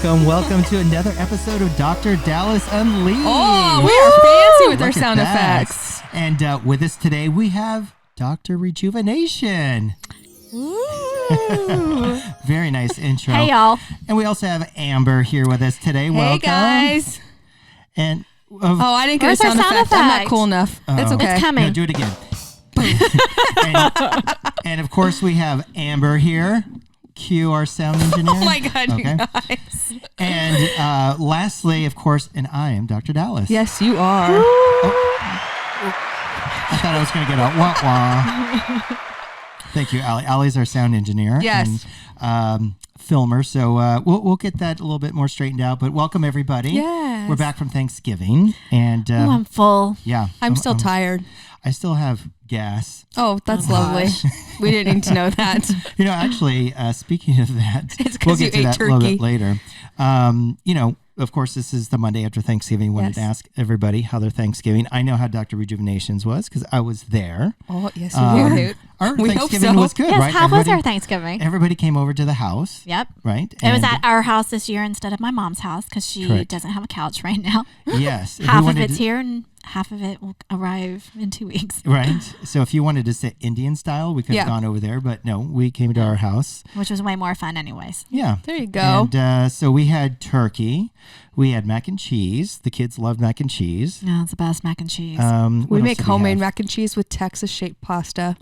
Welcome to another episode of Dr. Dallas Unleashed. Oh, we are fancy with our sound effects. And with us today, we have Dr. Rejuvenation. Ooh. Very nice intro. Hey, y'all. And we also have Amber here with us today. Hey, Welcome. guys. And I didn't get Where's a our sound sound effect. I'm not effect? cool enough. It's okay. It's coming. No, do it again. and of course, we have Amber here. Cue our sound engineer. Oh my God, okay. you guys. And lastly, of course, and I am Dr. Dallas. Yes, you are. I thought I was going to get a wah-wah. Thank you, Allie. Allie's our sound engineer. Yes. And filmer. So we'll get that a little bit more straightened out. But welcome, everybody. Yes. We're back from Thanksgiving. And I'm full. yeah. I'm still tired. I still have gas. Oh, that's lovely. We didn't need to know that. You know, actually, speaking of that, It's 'cause we'll get you to ate that a little turkey. bit later. You know, of course, this is the Monday after Thanksgiving. Wanted to ask everybody how their Thanksgiving. I know how Dr. Rejuvenation's was because I was there. Oh, yes, you did. Our We hope Thanksgiving so. was good, Yes, right? how was Everybody- our Thanksgiving? Everybody came over to the house. Yep. Right? It was And- at our house this year instead of my mom's house because she Correct. doesn't have a couch right now. Yes. If we Half of wanted it's to- here and half of it will arrive in 2 weeks, Right. So if you wanted to sit Indian style, we could have Yeah. gone over there. But no, we came to our house. which was way more fun anyways. Yeah. There you go. And so we had turkey. We had mac and cheese. The kids loved mac and cheese. No, it's the best mac and cheese. We What else make did homemade have? mac and cheese with Texas-shaped pasta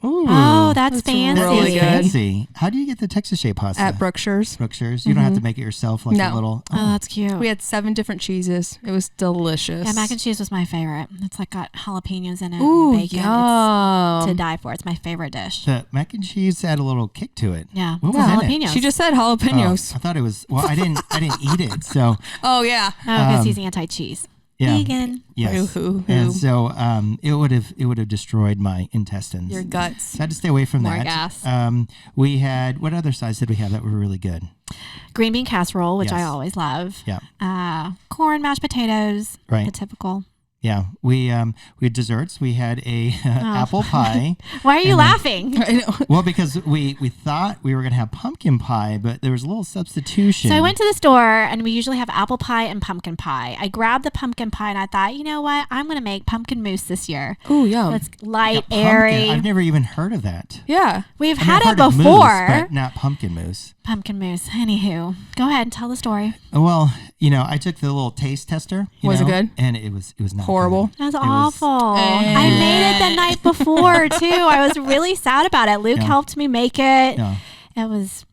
Ooh, oh, that's That's fancy. really good. fancy. How do you get the Texas shaped pasta? at Brookshire's. Brookshire's. You don't have to make it yourself, like a No. little. Oh, that's cute. We had 7 different cheeses. It was delicious. Yeah, mac and cheese was my favorite. It's like got jalapenos in it Ooh, and bacon. yum. It's to die for. It's my favorite dish. The mac and cheese had a little kick to it. Yeah, What it's was in it? jalapenos. She just said Oh, jalapenos. I thought it was. Well, I didn't eat it. So Oh, yeah. because he's anti-cheese. yeah. Vegan. Yes. Hoo. And so it would have destroyed my intestines. Your guts. So I had to stay away from More that. gas. We had, what other sides did we have that were really good? Green bean casserole, which I Yes. always love. Yeah. Corn, mashed potatoes. Right. The typical. Yeah. We had desserts. We had a apple pie. Why are you laughing? I know. Well, because we thought we were going to have pumpkin pie, but there was a little substitution. So I went to the store and we usually have apple pie and pumpkin pie. I grabbed the pumpkin pie and I thought, you know what? I'm going to make pumpkin mousse this year. Ooh, yum. It's light, Pumpkin. airy. I've never even heard of that. Yeah. We've I've had it heard of mousse, before. but not pumpkin mousse. Pumpkin mousse. Anywho, go ahead and tell the story. Well, you know, I took the little taste tester. Was it good? And it was not Horrible. good. That was It was- awful. I made it the night before too. I was really sad about it. Luke Yeah. helped me make it. No. It was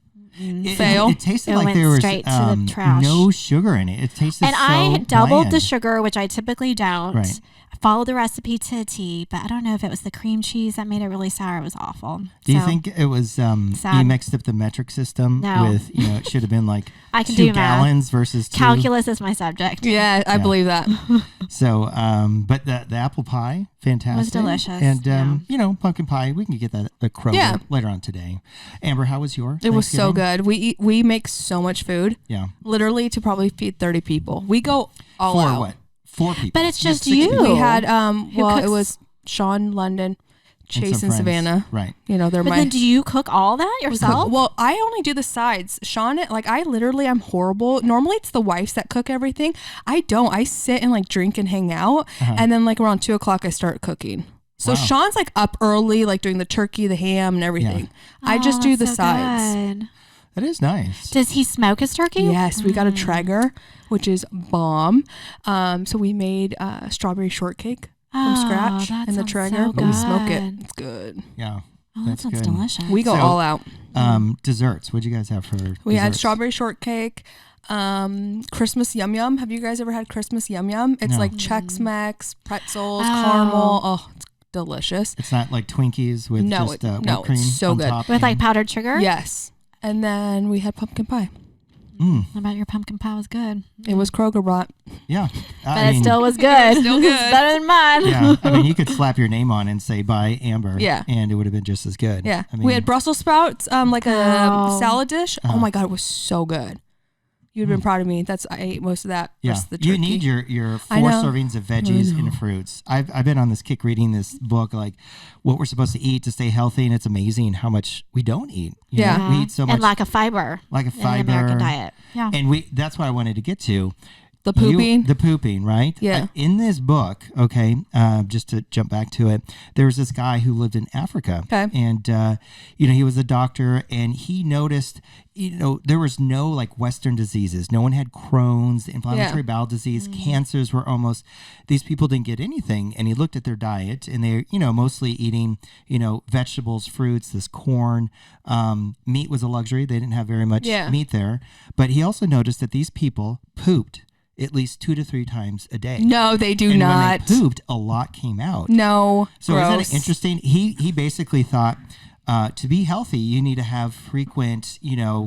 Fail. It tasted It like went there was straight to the trash. no sugar in it. It tasted and so I doubled the bland. sugar, which I typically don't. Right. I followed the recipe to a T, but I don't know if it was the cream cheese that made it really sour. It was awful. Do you So, think it was you sad. mixed up the metric system No. with, you know, it should have been like I can 2 do math. gallons versus 2. calculus is my subject? Yeah, I believe that. So, but the apple pie, fantastic. delicious, And, yeah. you know, pumpkin pie, we can get that at Kroger Yeah. later on today. Amber, how was your It was so Thanksgiving? good. We make so much food, Yeah. literally to probably feed 30 people. We go all For out. what? 4 people. But it's just 60 you. people. We had well, it cooks? was Sean, London, Chase, some and friends. Savannah. Right. You know, they're But my. then, do you cook all that yourself? Well, I only do the sides. Sean, like I literally, I'm horrible. Normally, it's the wives that cook everything. I don't. I sit and like drink and hang out, and then like around 2:00, I start cooking. So Wow. Sean's like up early, like doing the turkey, the ham, and everything. I just Oh, do the that's so sides. good. That is nice. Does he smoke his turkey? Yes, we got a Traeger, which is bomb. So we made strawberry shortcake from Oh, scratch that in the sounds Traeger, so but we smoke it. good. It's good. Yeah. Oh, that That's sounds good. delicious. We go So- all out. Desserts. What'd you guys have for We had desserts? strawberry shortcake, Christmas YUMMMM. Have you guys ever had Christmas YUMMMM? It's No. like Chex-Mix, pretzels, Oh. caramel. Oh, it's delicious. It's not like Twinkies with No, just no, whipped cream it's so on good. top. With like powdered sugar? Yes. And then we had pumpkin pie. Mm, I bet your pumpkin pie was good. It was Kroger brought. yeah. But it still was good. still good. It's better than mine. Yeah. I mean, you could slap your name on and say "by Amber," Yeah. and it would have been just as good. Yeah. I mean, We had Brussels sprouts, like a Oh. salad dish. Uh-huh. Oh my God, it was so good. You'd been proud of me. I ate most of that. Yeah, The turkey. you need your 4 servings of veggies and fruits. I've been on this kick reading this book, like what we're supposed to eat to stay healthy, and it's amazing how much we don't eat. You know, we eat so much, and lack of fiber, in the American diet. Yeah, and that's what I wanted to get to. The pooping, right? Yeah. In this book, okay, just to jump back to it, there was this guy who lived in Africa. Okay. And, he was a doctor, and he noticed, there was no like Western diseases. No one had Crohn's, inflammatory bowel disease, cancers were these people didn't get anything. And he looked at their diet, and they're, mostly eating, vegetables, fruits, this corn. Meat was a luxury. They didn't have very much meat there. But he also noticed that these people pooped at least 2 to 3 times a day. No, they do not. When they pooped, a lot came out. No. So isn't it interesting? He basically thought to be healthy, you need to have frequent,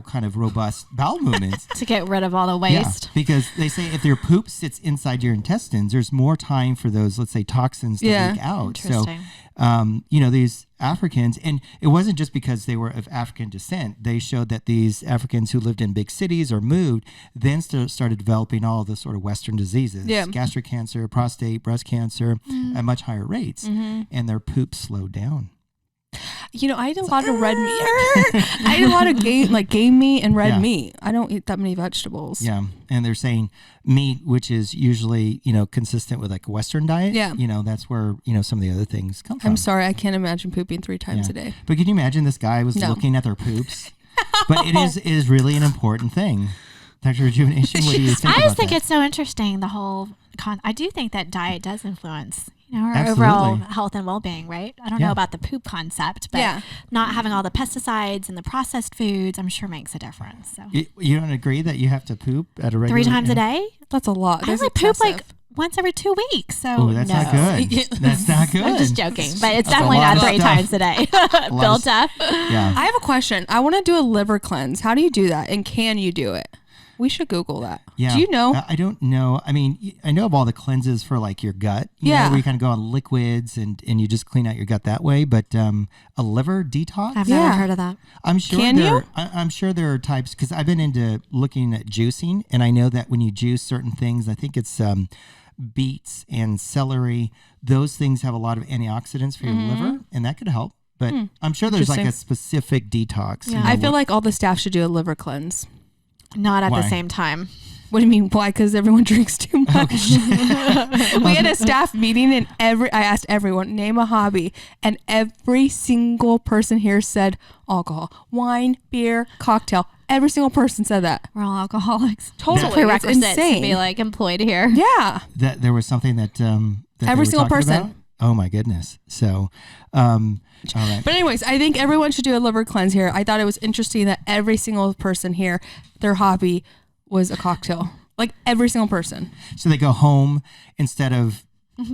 kind of robust bowel movements. To get rid of all the waste. Yeah, because they say if your poop sits inside your intestines, there's more time for those, let's say, toxins to leak out. Interesting. So, these Africans, and it wasn't just because they were of African descent. They showed that these Africans who lived in big cities or moved then started developing all of the sort of Western diseases, gastric cancer, prostate, breast cancer, at much higher rates, and their poop slowed down. I eat a lot of red meat. I eat a lot of game meat and red meat. I don't eat that many vegetables. Yeah, and they're saying meat, which is usually consistent with like a Western diet. Yeah, that's where some of the other things come from. I'm sorry, I can't imagine pooping 3 times a day. But can you imagine this guy was looking at their poops? But it is really an important thing. Dr. Rejuvenation, what do you think? I just think that? it's so interesting. The whole I do think that diet does influence our Absolutely. overall health and well-being, right? I don't know about the poop concept, but not having all the pesticides and the processed foods, I'm sure makes a difference. So you don't agree that you have to poop at a regular 3 times a day? That's a lot. I only poop like once every 2 weeks. So that's not good. That's not good. I'm just joking, but it's definitely not 3 times a day. Built up. Yeah. I have a question. I want to do a liver cleanse. How do you do that? And can you do it? We should Google that. Yeah. Do you know? I don't know. I mean, I know of all the cleanses for like your gut. You know, where you kind of go on liquids and you just clean out your gut that way. But a liver detox? I've never heard of that. I'm sure I'm sure there are types, because I've been into looking at juicing, and I know that when you juice certain things, I think it's beets and celery, those things have a lot of antioxidants for your liver, and that could help. But I'm sure there's like a specific detox. Yeah. I feel like all the staff should do a liver cleanse. Not at the same time. What do you mean? Why? Because everyone drinks too much. We had a staff meeting, and I asked everyone, name a hobby, and every single person here said alcohol, wine, beer, cocktail. Every single person said that. We're all alcoholics. Totally. It's prerequisite insane. to be like employed here. Yeah. That there was something that every single person. About? Oh my goodness. So, all right. But anyways, I think everyone should do a liver cleanse here. I thought it was interesting that every single person here, their hobby was a cocktail. Like every single person. So they go home instead of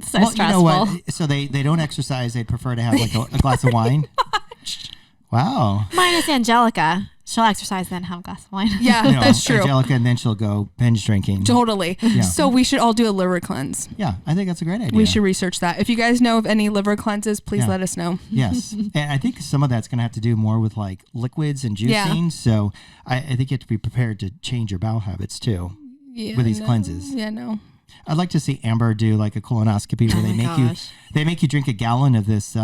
stressful. You know what? So they don't exercise. They'd prefer to have like a glass of wine. Wow. Minus Angelica. She'll exercise then have a glass of wine. Yeah, that's true. Angelica, and then she'll go binge drinking. Totally. Yeah. So we should all do a liver cleanse. Yeah, I think that's a great idea. We should research that. If you guys know of any liver cleanses, please let us know. Yes. And I think some of that's going to have to do more with like liquids and juicing. Yeah. So I think you have to be prepared to change your bowel habits too with these cleanses. Yeah, no. I'd like to see Amber do like a colonoscopy where they make you drink a gallon of this.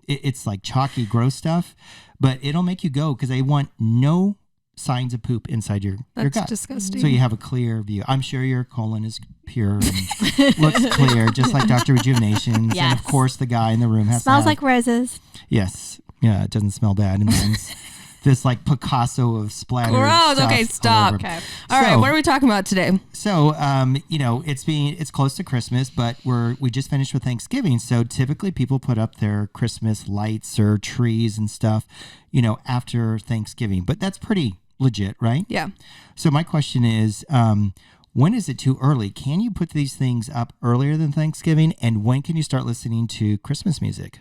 It's like chalky, gross stuff, but it'll make you go because they want no signs of poop inside your gut. That's disgusting. So you have a clear view. I'm sure your colon is pure and looks clear, just like Dr. Rejuvenation. Yes. And of course, the guy in the room smells like roses. Yes. Yeah, it doesn't smell bad. It means this like Picasso of splatter. Gross. Stuff okay, stop. Okay. All right, what are we talking about today? So, it's close to Christmas, but we just finished with Thanksgiving. So typically people put up their Christmas lights or trees and stuff, after Thanksgiving. But that's pretty legit, right? Yeah. So my question is, when is it too early? Can you put these things up earlier than Thanksgiving? And when can you start listening to Christmas music?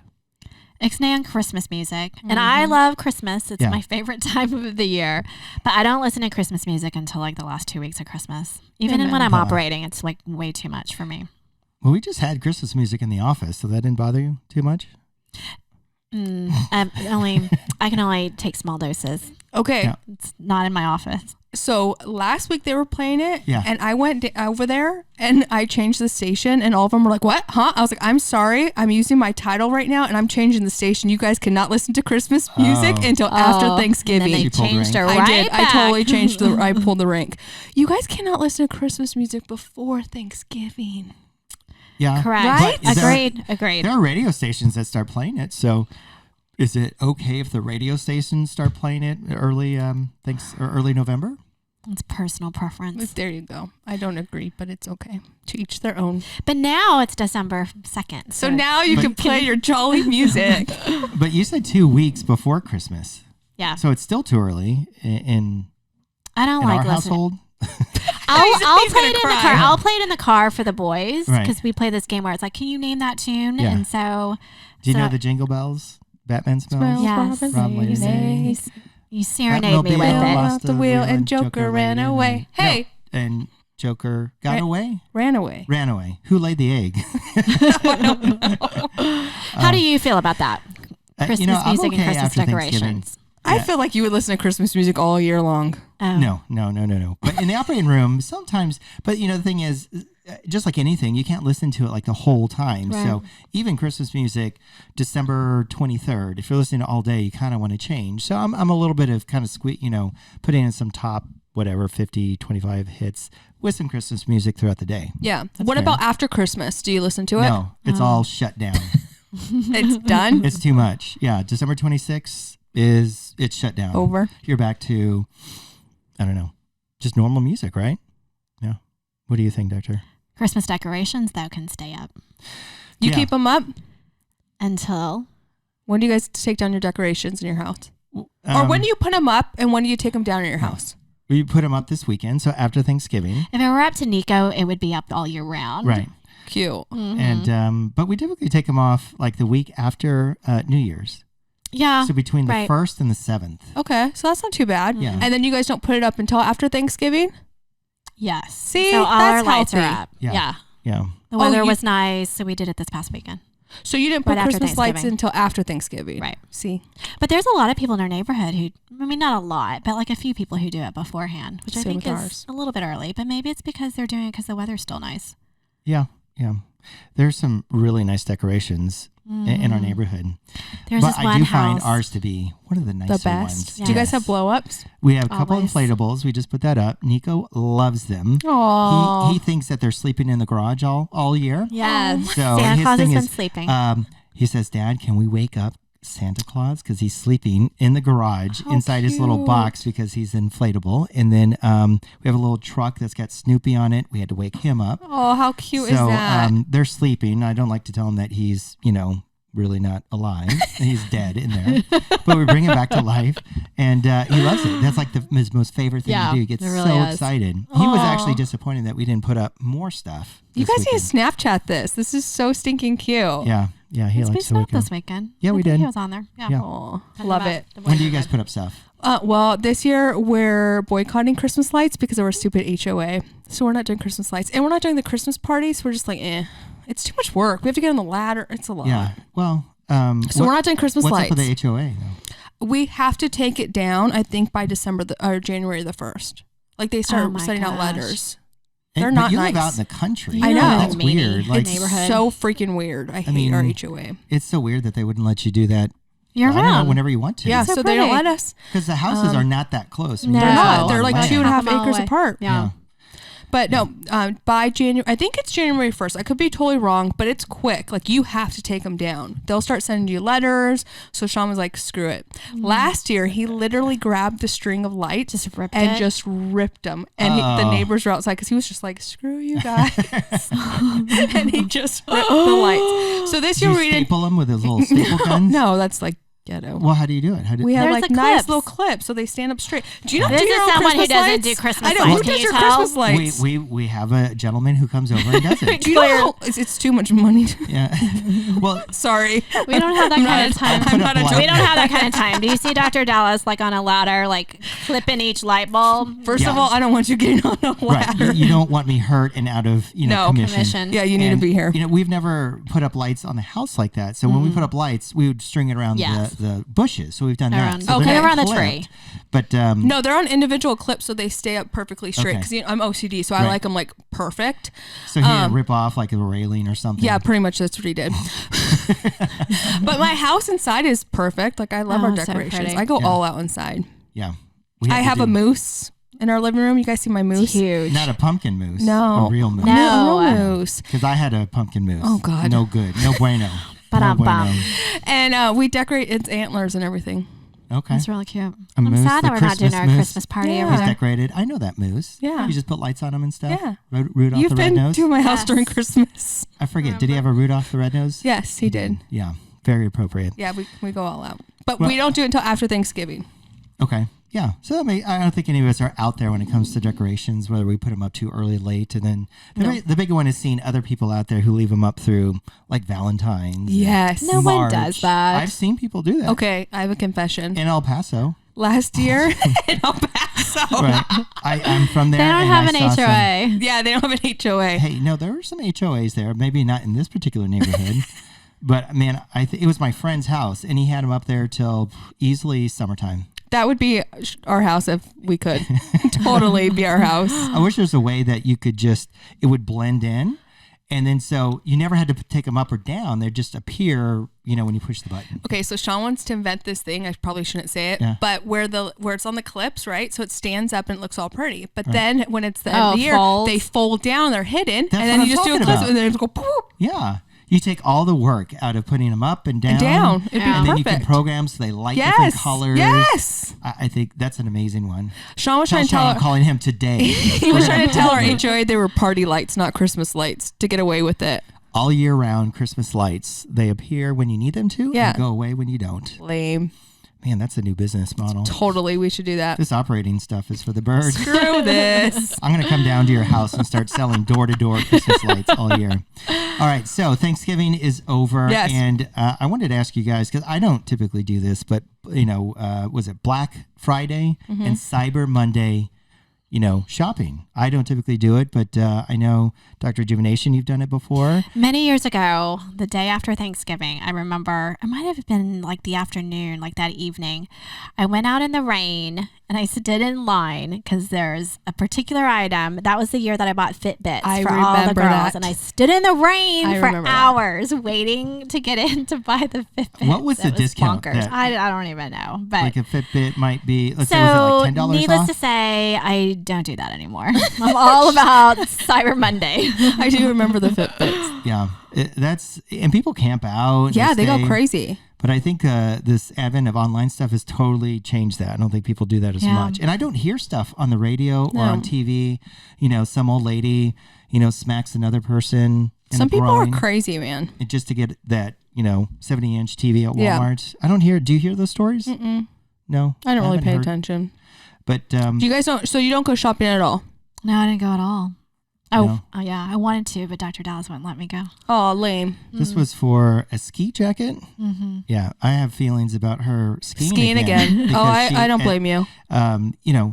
Ixnay on Christmas music. And I love Christmas. It's my favorite time of the year. But I don't listen to Christmas music until like the last 2 weeks of Christmas. Even when I'm operating, it's like way too much for me. Well, we just had Christmas music in the office, so that didn't bother you too much? Only I can only take small doses. Okay. Yeah. It's not in my office. So last week they were playing it, Yeah. and I went over there and I changed the station, and all of them were like, "What? Huh?" I was like, "I'm sorry, I'm using my title right now, and I'm changing the station. You guys cannot listen to Christmas music until after Thanksgiving." And then You they pulled changed rank. her right I did. back. I totally changed I pulled the rank. You guys cannot listen to Christmas music before Thanksgiving. Yeah. Correct. Right? But is Agreed. There are radio stations that start playing it. So is it okay if the radio stations start playing it early early November? It's personal preference. There you go. I don't agree, but it's okay. To each their own. But now it's December 2nd. So now you can play your jolly music. But you said 2 weeks before Christmas. Yeah. So it's still too early in I don't our like listening. household. I'll He's play gonna it in the cry. car. I'll play it in the car for the boys Right. because we play this game where it's like, can you name that tune? Yeah. And so, Do you so- know the Jingle Bells? Batman smells? Yes. Rob Lady. you serenade me with Batmobile it. lost the wheel and Joker ran laid in away. the- Hey. No, and Joker got away? Ran away. Ran away. Who laid the egg? How do you feel about that? Christmas I'm music okay and Christmas after Thanksgiving. decorations. I feel like you would listen to Christmas music all year long. No. But in the operating room, sometimes, but the thing is, just like anything, you can't listen to it like the whole time. Right. So even Christmas music, December 23rd, if you're listening all day, you kind of want to change. So I'm a little bit of kind of putting in some top, 50, 25 hits with some Christmas music throughout the day. Yeah. That's What fair. about after Christmas? Do you listen to it? No, it's all shut down. It's done? It's too much. Yeah. December 26th it's shut down. Over. You're back to, I don't know, just normal music, right? Yeah. What do you think, Doctor? Christmas decorations, though, can stay up You keep them up? until When do you guys take down your decorations in your house? Or when do you put them up and when do you take them down in your house? We put them up this weekend, so after Thanksgiving. if it were up to Nico, it would be up all year round. Right. Cute. Mm-hmm. And but we typically take them off like the week after New Year's. Yeah. So between the right. 1st and the 7th. Okay, so that's not too bad. Yeah. And then you guys don't put it up until after Thanksgiving? Yes. See, so all that's our lights healthy. are up. Yeah. Yeah. Yeah. The weather you- was nice, so we did it this past weekend. So you didn't put Right after Christmas lights Thanksgiving. until after Thanksgiving? Right. See? But there's a lot of people in our neighborhood who, I mean, not a lot, but like a few people who do it beforehand, which I Same think with is ours. a little bit early, but maybe it's because they're doing it because the weather's still nice. Yeah. Yeah. There's some really nice decorations in our neighborhood. There's But this I one do house. find ours to be one of the nicer The best. ones. Do you guys Yes. have blow-ups? We have a couple Always. inflatables. We just put that up. Nico loves them. Aww. He thinks that they're sleeping in the garage all year. Yes. So Santa his Claus has thing been is, sleeping. He says, Dad, can we wake up Santa Claus? Because he's sleeping in the garage How inside his little cute. box because he's inflatable. And then we have a little truck that's got Snoopy on it. We had to wake him up. Oh, how cute So is that? they're sleeping. I don't like to tell him that he's, really not alive. He's dead in there. But we bring him back to life. And he loves it. That's like his most favorite thing Yeah, to do. He gets it really so is. excited. He was Aw. actually disappointed that we didn't put up more stuff. You this guys need weekend. to Snapchat this. This is so stinking cute. Yeah. Yeah. He It's likes to been wake up. this weekend. Yeah, I we think did. He was on there. Yeah. Yeah. Aw, Talking love about it. the When do you boys' guys put up stuff? Well, this year we're boycotting Christmas lights because of our stupid HOA. So we're not doing Christmas lights. And we're not doing the Christmas parties. We're just like, It's too much work. We have to get on the ladder. It's a lot. Yeah. Well, So we're not doing Christmas what's lights. up with the HOA though? We have to take it down, I think, by January the 1st. Like they start Oh my sending out gosh. letters. And- They're but not you live nice. out in the country. I know. That's Meanie. weird. Like It's neighborhood. So freaking weird. I hate our mean, HOA. it's so weird that they wouldn't let you do that. Year I don't know, round. whenever you want to. Yeah, so so they don't pretty. let us. Because the houses are not that close. I mean, No. They're there's a not. lot They're of like land. 2.5 Half a mile acres away. apart. Yeah. But no, by January, I think it's January 1st. I could be totally wrong, but it's quick. Like you have to take them down. They'll start sending you letters. So Sean was like, screw it. Last year, he literally grabbed the string of lights Just ripped and it? just ripped them. And the neighbors were outside because he was just like, screw you guys. And he just ripped the lights. So this Do year you we didn't. staple them with those little staple guns? No, that's like ghetto. Well, how do you do it? How do We have There's like the nice clips. little clips so they stand up straight. Do you not This do is your own someone who Christmas doesn't lights? do Christmas I know. lights. Who Can does you your tell? Christmas lights? we have a gentleman who comes over and does it. Do you know how it's too much money? Yeah. Well, Sorry. We don't have that kind of time. put up We light. don't have that kind of time. Do you see Dr. Dallas like on a ladder, like clipping each light bulb? First of Yeah. all, I don't want you getting on a right. ladder. You don't want me hurt and out of No, commission. Yeah, you need And, to be here. We've never put up lights on the house like that. So when we put up lights, we would string it around Yes. the bushes. So we've done that. So Okay, they're around the clipped, tree. But no, they're on individual clips, so they stay up perfectly straight. Okay. Because I'm OCD, so I like them like perfect. so he had to rip off like a railing or something. Yeah, pretty much that's what he did. But my house inside is perfect. Like I love our so decorations. pretty. I go all out inside. Yeah. I have a moose in our living room. You guys see my moose? It's huge. Not a pumpkin moose. No. A real moose. No. No moose. Because I had a pumpkin moose. Oh, God. No good. No bueno. Ba-dum-bum. And we decorate its antlers and everything. Okay. That's really cute. A moose, I'm sad the that we're not doing Christmas our moose. Christmas party Yeah. over He's there. decorated. I know that moose. Yeah. You just put lights on him and stuff. Yeah. Rudolph You've the been Red-Nosed. to my house Yes. during Christmas. I forget. Did he have a Rudolph the Red-Nosed? Yes, he did. Yeah. Very appropriate. Yeah, we go all out. But Well- we don't do it until after Thanksgiving. Okay. Yeah. So I don't think any of us are out there when it comes to decorations, whether we put them up too early, late, and then the big one is seeing other people out there who leave them up through like Valentine's. Yes. No one March. does that. I've seen people do that. Okay, I have a confession. In El Paso. Last year in El Paso. Right. I'm from there. They don't and have I an saw some- HOA. Yeah, they don't have an HOA. Hey, no, there were some HOAs there. Maybe not in this particular neighborhood. But man, it was my friend's house, and he had them up there till easily summertime. That would be our house if we could. Totally be our house. I wish there's a way that you could it would blend in. And then so you never had to take them up or down. They'd just appear, when you push the button. Okay, so Sean wants to invent this thing. I probably shouldn't say it, Yeah. but where it's on the clips, right? So it stands up and it looks all pretty. But then when it's the end Oh, of the year, folds. they fold down, they're hidden, That's and then what you I'm just do a talking clip about. and then it go poof, Yeah. You take all the work out of putting them up and down. It'd be and then you can perfect. program so they light different colors. Yes. I think that's an amazing one. Sean was Tell trying to Sean tell I'm calling him today. he was trying to tell our HOA they were party lights, not Christmas lights, to get away with it. All year round Christmas lights. They appear when you need them to Yeah. and go away when you don't. Lame. Man, that's a new business model. Totally, we should do that. This operating stuff is for the birds. Screw this. I'm going to come down to your house and start selling door-to-door Christmas lights all year. All right, so Thanksgiving is over. Yes. And I wanted to ask you guys, because I don't typically do this, but, was it Black Friday and Cyber Monday, shopping? I don't typically do it, but I know, Dr. Rejuvenation, you've done it before. Many years ago, the day after Thanksgiving, I remember it might have been like the afternoon, like that evening. I went out in the rain and I stood in line because there's a particular item. That was the year that I bought Fitbits I for all the remember girls. that. And I stood in the rain I for remember that. hours waiting to get in to buy the Fitbits. What was the It discount bonkers. that- I don't even know. But Like a Fitbit might be, let's say, was so, it like $10 needless off? to say, I don't do that anymore. I'm all about Cyber Monday. I do remember the Fitbits. Yeah, and people camp out. Yeah, they go stay. crazy. But I think this advent of online stuff has totally changed that. I don't think people do that as Yeah. much. And I don't hear stuff on the radio or on No. TV. Some old lady, smacks another person. in Some the people are groin, crazy, man. and just to get that, 70-inch TV at Yeah. Walmart. I don't hear. Do you hear those stories? Mm-mm. No, I don't really haven't pay heard. attention. But Do you guys don't? So you don't go shopping at all? No, I didn't go at all. Oh, No. oh yeah, I wanted to, but Dr. Dallas wouldn't let me go. Oh, lame. this was for a ski jacket. Mm-hmm. Yeah, I have feelings about her skiing again. Oh, because I don't blame you.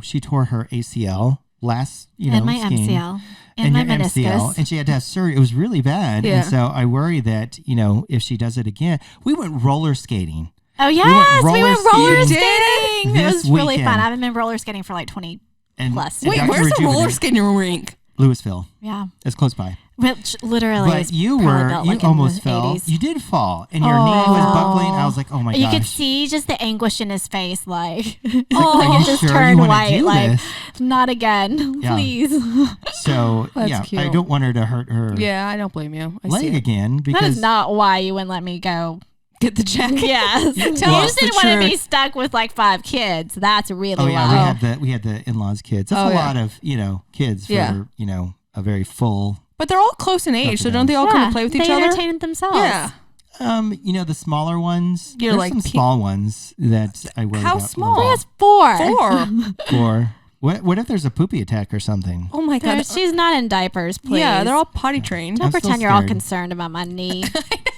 She tore her ACL last, And my skiing. MCL. And my your meniscus. and she had to have surgery. It was really bad. Yeah. And so I worry that, if she does it again, we went roller skating. Oh, yes. We roller went roller skating skating. It this was really weekend. fun. I haven't been roller skating for like 20 And plus. and Wait, Dr. where's the roller Rejuvenate- skating rink? Louisville. Yeah. It's close by. Which literally But is you probably built, like, in almost the fell. 80s. You did fall, and your knee was buckling. I was like, oh my You gosh. could see just the anguish in his face, like, Are like you it just sure you turned wanna white. do Like, this? not again, Yeah. please. So, That's yeah, I cute. don't want her to hurt her Yeah, I don't blame you. I see leg it. again That is because not why you wouldn't let me go. Get the jacket. Yes. Tell You us just the didn't want to be truth. stuck with like 5 kids. That's really oh yeah, low. we had the in-laws kids. That's Oh, a yeah. lot of kids for Yeah. a very full. But they're all close in age, so Nothing don't they all come and play with each they other? entertain themselves. Yeah. The smaller ones. You're There's like some small ones that I worry How about. small? He has 4. 4. Or what if there's a poopy attack or something? Oh my god. She's not in diapers, please. Yeah, they're all potty trained. Don't I'm so pretend you're all scared. concerned about my knee.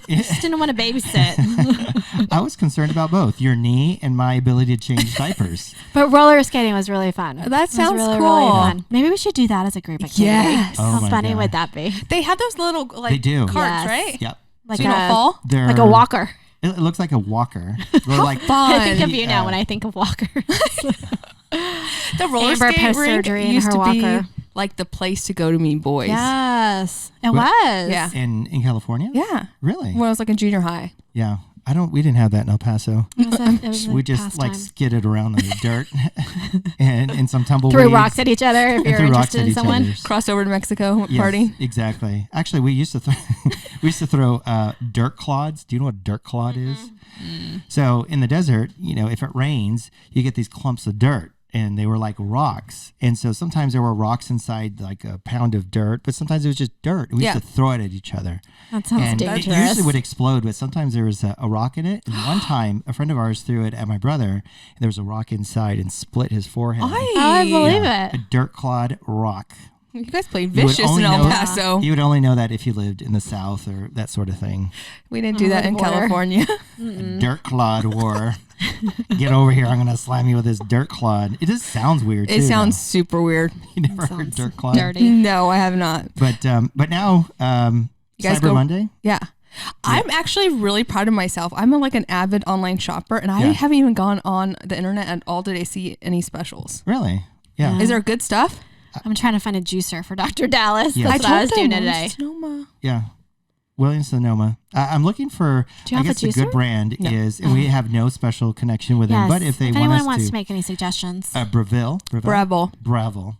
Just didn't want to babysit. I was concerned about both your knee and my ability to change diapers. But roller skating was really fun. That It was sounds really, cool. Really fun. Maybe we should do that as a group activity. Yes. Oh How my funny God. would that be? They have those little They do. carts, Yes. right? Yep. Like So you don't fall? They're like a walker. It looks like a walker. Or like Fun. I think of you now when I think of walkers. The roller Amber skate post rink surgery in used her to walker. be like the place to go to meet boys. Yes, it What? was. Yeah. in California? Yeah. Really? When I was like in junior high. Yeah. We didn't have that in El Paso. It was a We just pastime. like skidded around on the dirt and in some tumbleweeds. Threw rocks at each other if And you're threw rocks interested at in each someone. other. Crossed over to Mexico Yes, party. exactly. Actually, we used to throw dirt clods. Do you know what a dirt clod is? So in the desert, if it rains, you get these clumps of dirt. And they were like rocks. And so sometimes there were rocks inside like a pound of dirt, but sometimes it was just dirt. And we used to throw it at each other. That sounds And dangerous. it usually would explode, but sometimes there was a rock in it. And one time, a friend of ours threw it at my brother, and there was a rock inside and split his forehead. I believe A it. dirt clod rock. You guys played You would vicious only in El know- Paso. You would only know that if you lived in the South or that sort of thing. We didn't do that in border. California. Dirt clod war. Get over here. I'm going to slam you with this dirt clod. It just sounds weird, too. It sounds though. super weird. You never heard Sounds dirt clod? dirty. No, I have not. But now, You guys Cyber go- Monday? Yeah. I'm actually really proud of myself. I'm like an avid online shopper, and I Yeah. haven't even gone on the internet at all to see any specials. Really? Yeah. Is there good stuff? I'm trying to find a juicer for Dr. Dallas. Yeah. That's what I was doing today. Sonoma. Yeah. Williams Sonoma. I'm looking for, Do you I have a guess the good juicer? brand No. is, and we have no special connection with them, Yes. but if they want anyone us wants to, to make any suggestions. Breville. Breville. Braille.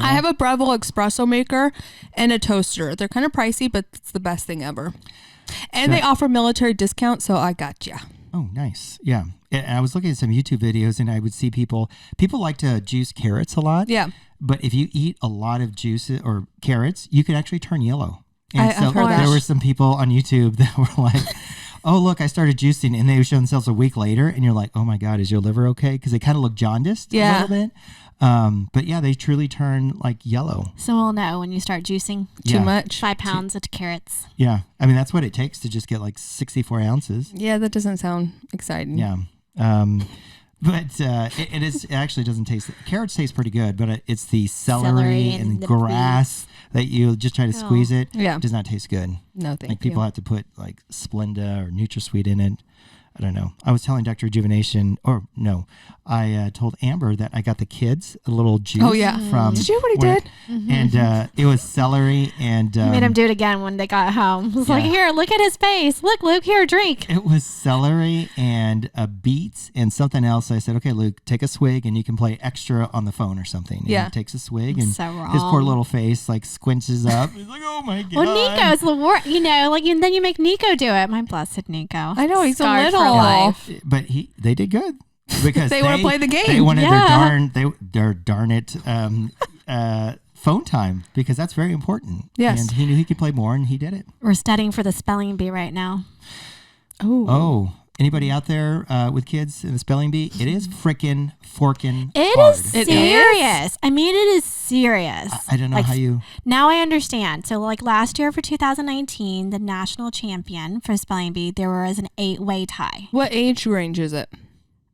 I have a Breville espresso maker and a toaster. They're kind of pricey, but it's the best thing ever. And they offer military discounts, so I got ya. Oh, nice. Yeah. And I was looking at some YouTube videos and I would see people like to juice carrots a lot. Yeah. But if you eat a lot of juice or carrots, you can actually turn yellow. And I've heard that. there were some people on YouTube that were like, oh, look, I started juicing. And they would show themselves a week later. And you're like, oh, my God, is your liver okay? Because they kind of look jaundiced a little bit. But yeah, they truly turn like yellow. So we'll know when you start juicing. Too Yeah. much. 5 pounds of carrots. Yeah. I mean, that's what it takes to just get like 64 ounces. Yeah, that doesn't sound exciting. Yeah. But it actually doesn't taste, carrots taste pretty good, but it's the celery and and the grass that you just try to squeeze it. Yeah. It does not taste good. No, thank Like people you. have to put like Splenda or NutraSweet in it. I don't know. I was telling Dr. Rejuvenation, or no, I told Amber that I got the kids a little juice. Oh, yeah. From Did you what he when- did? And it was celery and I made him do it again when they got home. I was like, Yeah. here, look at his face. Look, Luke, here, drink. it was celery and beets and something else. I said, okay, Luke, take a swig and you can play extra on the phone or something. And Yeah. he takes a swig and So his poor wrong. little face like squinches up. He's like, oh my God. Well, Nico's the worst, and then you make Nico do it. My blessed Nico. I know, he's a Scarred for little. life. But they did good because They wanna play the game. They wanted Yeah. their darn it phone time because that's very important. Yes. And he knew he could play more and he did it. We're studying for the spelling bee right now. Oh, anybody out there with kids in the spelling bee? It is frickin' forkin' It hard. is It serious. I mean, it is serious. I don't know Like, how you. Now I understand. So, like last year for 2019, the national champion for spelling bee, there was an 8-way tie. What age range is it?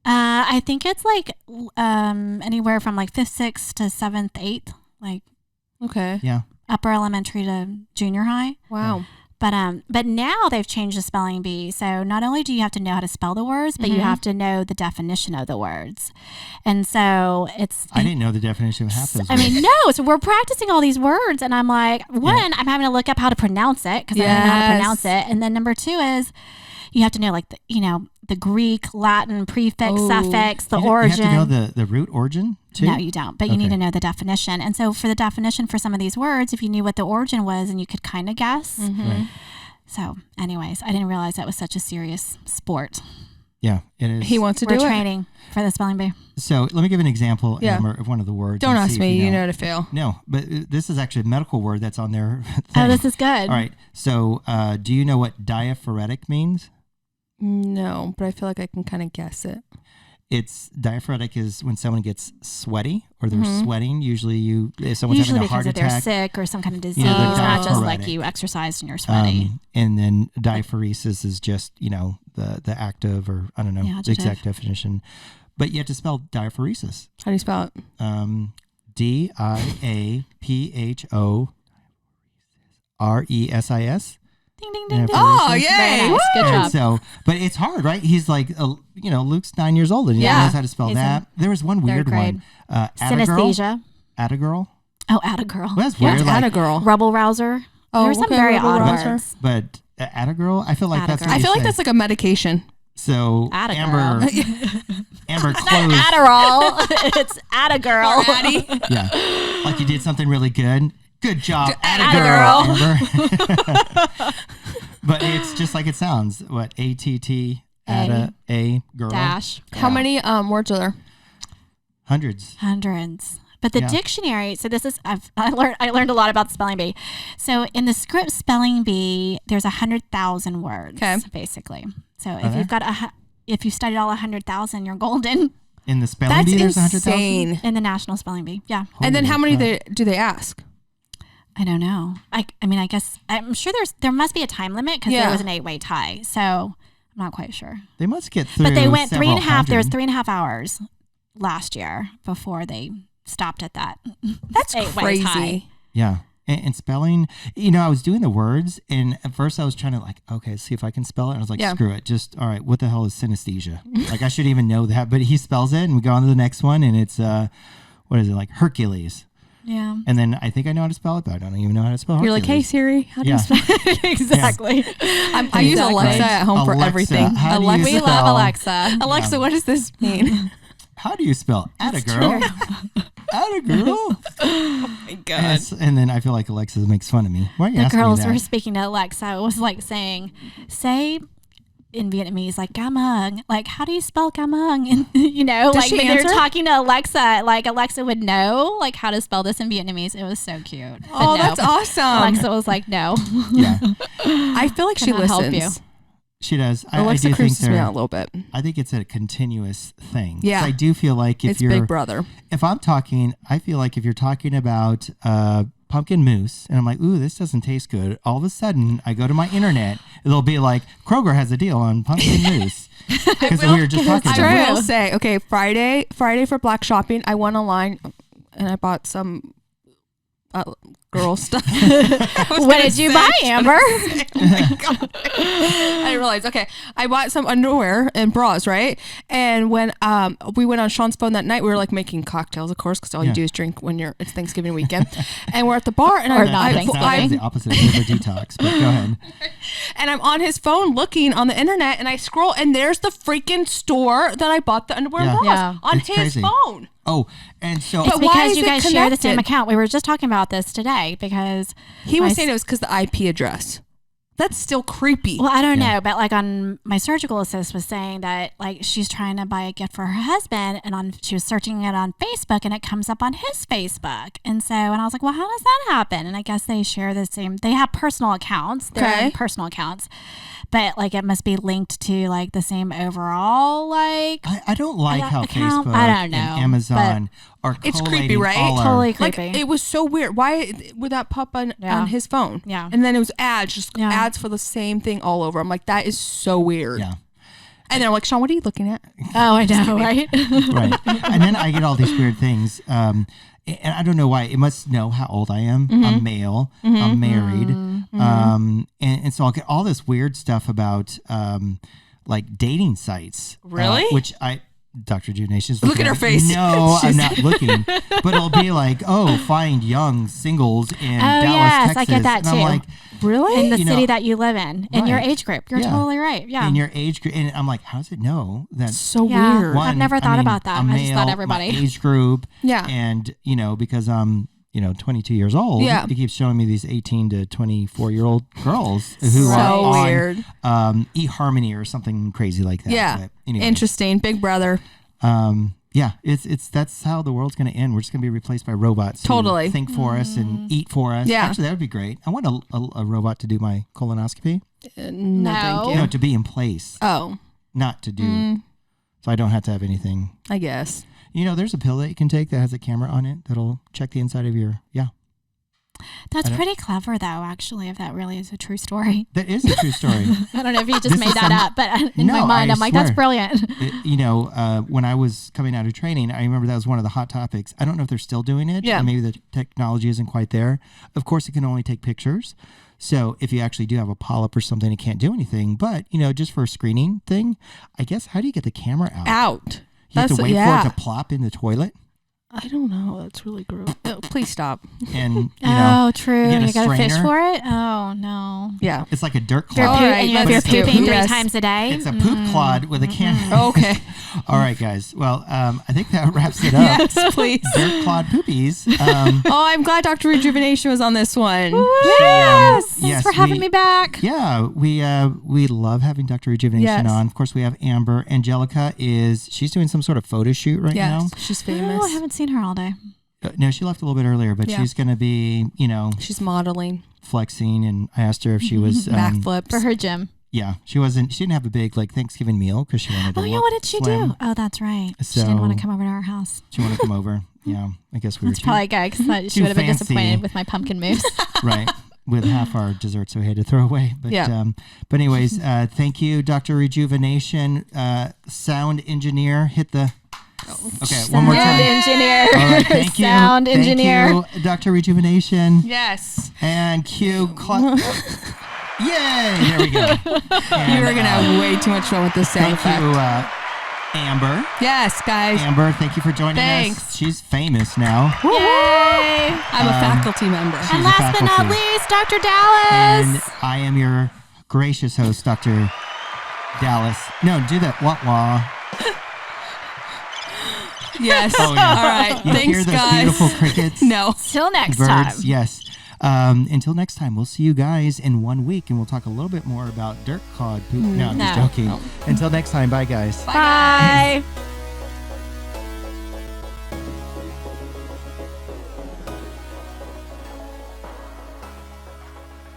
I think it's like anywhere from like 5th, 6th to 7th, 8th, like Okay. Yeah. upper elementary to junior high. Wow. But now they've changed the spelling bee. So not only do you have to know how to spell the words, but you have to know the definition of the words. And so it's. I didn't know the definition of half those I words. mean, no. So we're practicing all these words, and I'm like, one, I'm having to look up how to pronounce it because I don't know how to pronounce it. And then number 2 is you have to know like the Greek, Latin prefix, suffix, the origin. You have to know the root origin too? No, you don't. But you need Okay. to know the definition. And so for the definition for some of these words, if you knew what the origin was, and you could kind of guess. Right. So, anyways, I didn't realize that was such a serious sport. Yeah, it is. He wants to We're do it. training for the spelling bee. So let me give an example, Yeah. Amber, of one of the words. Don't and ask see if me. you You know to fail. No, but this is actually a medical word that's on their thing. Oh, this is good. All right. So do you know what diaphoretic means? No, but I feel like I can kind of guess it. It's diaphoretic is when someone gets sweaty or they're sweating. Usually if someone's Usually having a because heart if they're attack. sick or some kind of disease, they're not just like diaphoretic. you exercised and you're sweaty. And then diaphoresis is just, the active or I don't know The the adjective. exact definition. But you have to spell diaphoresis. How do you spell it? DIAPHORESIS. Ding, ding, ding, ding. Oh, yay. Very nice. Good job. So, but it's hard, right? He's like, Luke's 9 years old and he knows how to spell that. There was one weird one. Synesthesia. Attagirl. Oh, Attagirl. Well, that's weird. Like, Attagirl. Rubble rouser. Oh, There's some very odd words. But Attagirl, I feel like that's what I you feel like say. that's like a medication. So Amber closed. Adderall. It's Attagirl. Addie. Yeah, like you did something really good. Good job, Attagirl. Amber. But it's just like it sounds. What ATT a girl dash. How many words are there? Hundreds. But the dictionary, so this is I learned a lot about the spelling bee. So in the script spelling bee, there's 100,000 words, basically. So if you studied all 100,000, you're golden. In the spelling bee, there's 100,000. In the national spelling bee, yeah. And then how many do they ask? I don't know. I mean, I guess I'm sure there must be a time limit because there was an 8-way tie. So I'm not quite sure. They must get through. But they went 3.5. There was 3.5 hours last year before they stopped at that. That's crazy. Yeah. And spelling, I was doing the words, and at first I was trying to see if I can spell it. And I was like, screw it. Just, all right, what the hell is synesthesia? I should even know that. But he spells it, and we go on to the next one, and it's, what is it, like Hercules. Yeah. And then I think I know how to spell it, but I don't even know how to spell Hercules. You're like, hey, Siri, how do you spell it? Exactly. I use Alexa at home for everything. We love Alexa. Alexa, what does this mean? How do you spell Attagirl? Attagirl? Oh my God. And then I feel like Alexa makes fun of me. Why are you asking me that? The girls were speaking to Alexa. It was like saying, say in Vietnamese, like gamung. Like, how do you spell gamung? And, Does she answer? They're talking to Alexa. Like, Alexa would know, like, how to spell this in Vietnamese. It was so cute. Oh, that's awesome. Alexa was like, no. Yeah. I feel like she listens. Help you. She does. Alexa I do creeps think me out a little bit. I think it's a continuous thing. Yeah. I do feel like if it's you're Big Brother. If I'm talking, I feel like if you're talking about pumpkin mousse, and I'm like, ooh, this doesn't taste good. All of a sudden, I go to my internet. It'll be like, Kroger has a deal on pumpkin mousse. Because we were just talking about it. I will say, okay, Friday for Black Shopping, I went online and I bought some girl stuff. What did you buy, Amber? Oh my God. I didn't realize. Okay, I bought some underwear and bras, right? And when we went on Sean's phone that night, we were like making cocktails, of course, because all you do is drink when it's Thanksgiving weekend. And we're at the bar, and I'm the opposite of a detox. But go ahead. And I'm on his phone looking on the internet, and I scroll, and there's the freaking store that I bought the underwear and bras on it's his crazy. phone. Oh, and so it's because you guys share the same account. We were just talking about this today because he was saying it was because the IP address. That's still creepy. Well, I don't know, but like on my surgical assist was saying that like she's trying to buy a gift for her husband, and she was searching it on Facebook, and it comes up on his Facebook, and I was like, well, how does that happen? And I guess they share the same. They have personal accounts. They're personal accounts. But like it must be linked to like the same overall like. I don't like how account. Facebook I don't know, and Amazon are it's creepy, right? Totally creepy. Like, it was so weird. Why would that pop on his phone? Yeah, and then it was ads, ads for the same thing all over. I'm like, that is so weird. Yeah. And then I'm like, Sean, what are you looking at? Oh, I know, right? Right. And then I get all these weird things. And I don't know why. It must know how old I am. Mm-hmm. I'm male. Mm-hmm. I'm married. Mm-hmm. And so I'll get all this weird stuff about like dating sites. Really? Which Dr. Rejuvenation is look at her face. No, I'm not looking. But it'll be like, find young singles in Dallas, Texas. I get that and too. I'm like, really? In the city that you live in your age group. You're totally right. Yeah. In your age group. And I'm like, how does it know? That's so weird. I've never thought about that. I just thought everybody. My age group. Yeah. And, because I'm 22 years old. Yeah. It keeps showing me these 18 to 24-year-old girls who are weird. On eHarmony or something crazy like that. Yeah. But anyway. Interesting. Big Brother. Yeah, that's how the world's going to end. We're just going to be replaced by robots who think for us and eat for us. Yeah. Actually, that would be great. I want a robot to do my colonoscopy. No, thank you. No, to be in place. Oh. Not to do. So I don't have to have anything. I guess. There's a pill that you can take that has a camera on it that'll check the inside of your, That's pretty clever, though, actually, if that really is a true story. That is a true story. I don't know if you just made that up, but in my mind, I'm like, that's brilliant. When I was coming out of training, I remember that was one of the hot topics. I don't know if they're still doing it. Yeah. Maybe the technology isn't quite there. Of course, it can only take pictures. So if you actually do have a polyp or something, it can't do anything. But, just for a screening thing, I guess, how do you get the camera out? You have to wait for it to plop in the toilet? I don't know. That's really gross. Oh, please stop. And true. You got to fish for it? Oh, no. Yeah. It's like a dirt clod. If you're pooping 3 times a day? It's a poop clod with a camera. Okay. All right, guys. Well, I think that wraps it up. Yes, please. Dirt clod poopies. I'm glad Dr. Rejuvenation was on this one. Yes. Thanks for having me back. Yeah, we love having Dr. Rejuvenation on. Of course, we have Amber. Angelica she's doing some sort of photo shoot right now. She's famous. Oh, I haven't seen her all day. No, she left a little bit earlier, but she's going to be, she's modeling, flexing, and I asked her if she was backflips for her gym. Yeah, she didn't have a big Thanksgiving meal because she wanted to. Oh yeah, what did she do? Oh, that's right. So, she didn't want to come over to our house. She wanted to come over. Yeah, I guess we were. That's probably good because she would have been disappointed with my pumpkin mousse. Right, with half our dessert, so we had to throw away. But but anyways, thank you, Dr. Rejuvenation, sound engineer. Hit the. Okay, one more time. Sound engineer. All right, thank you. Sound engineer. Thank you, Dr. Rejuvenation. Yes. And cue. Yay! There we go. And, you were gonna have way too much fun with this sound effect. Thank you, Amber. Yes, guys. Amber, thank you for joining us. She's famous now. Yay! I'm a faculty member. And last but not least, Dr. Dallas. And I am your gracious host, Dr. Dallas. No, do that. Wah. Yes. Oh, yeah. All right. You Thanks, hear those guys. beautiful crickets? No. Till next Birds, time. Yes. Until next time, we'll see you guys in 1 week, and we'll talk a little bit more about dirt clod poop. No, I'm just joking. No. Until next time, bye, guys. Bye.